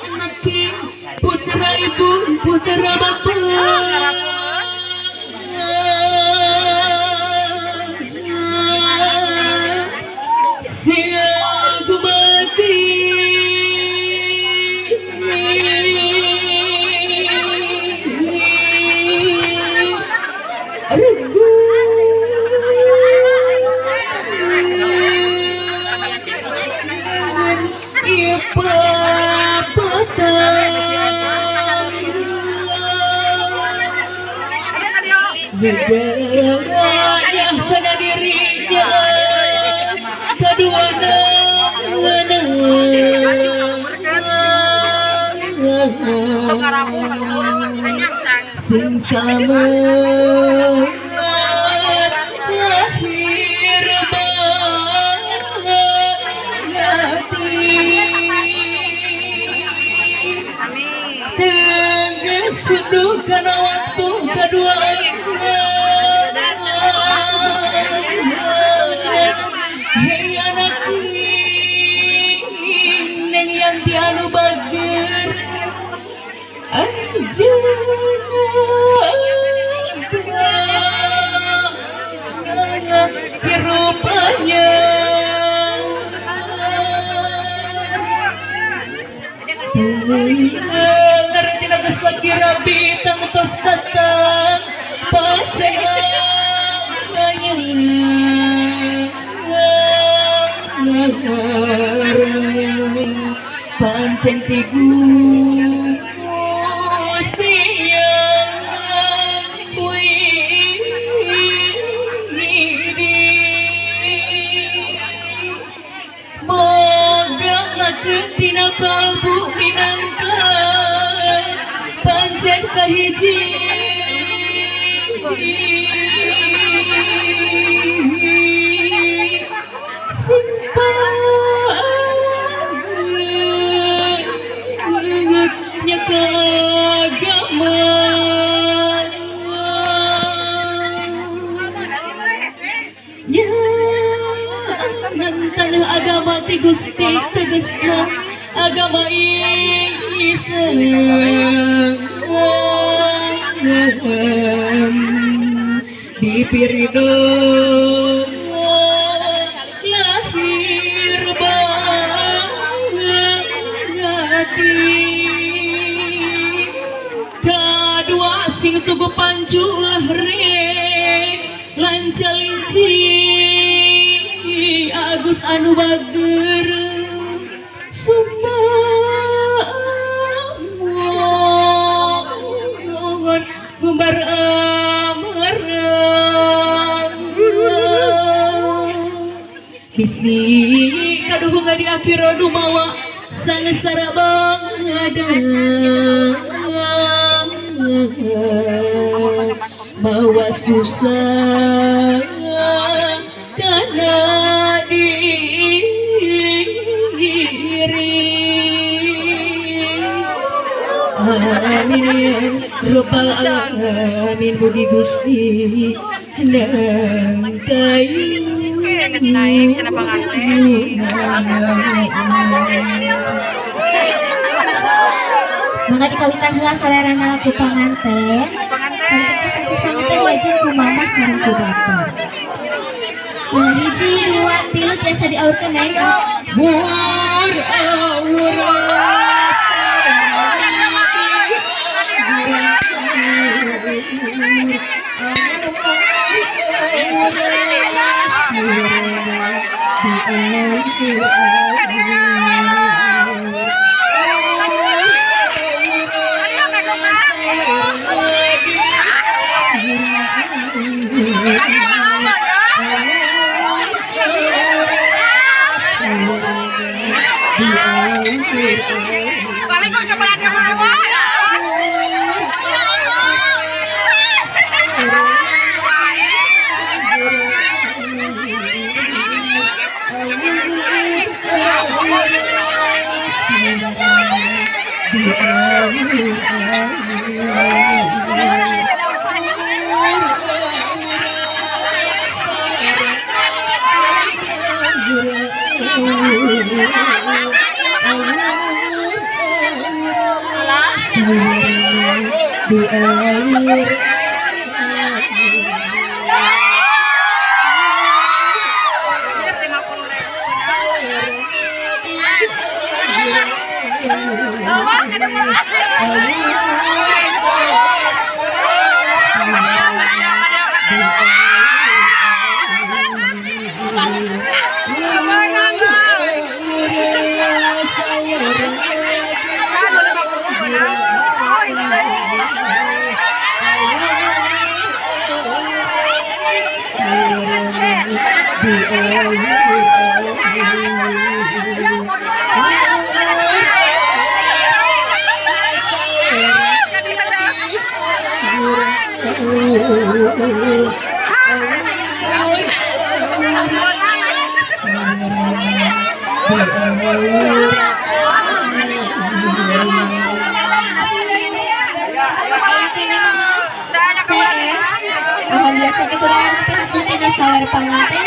Anaki putra ibu putra bapak siap mati bedaranya pada dirinya kedua sing selamat lahir bahagia tengah suduh karena waktu kedua hei anak neng yang tianu bager anjana rupanya ngerti nagas lagi rabi tangtos datang pacaranya pancen tigu ketina kalbu minangkan pancen kahiji simpangnya keagamaan tanah agama ti Gusti tegesna agama Islam dipirido lahir bagati kadua sing tugu panculah re lancalinci Agus anu bager sumbangan gumbar amarang bisi kaduh di akhir dumawa sang sarabang bawa susah karena amin rabbal alamin mugi Gusti nang kayu naik cenah panganten mangga dikawitan heula salerana laku panganten kita satus panganten wajib ku mama sareng ku bapak hiji dua tilu tiasa diaurkeun naik mur Alhamdulillah sakit udah pihak kita sawer panganten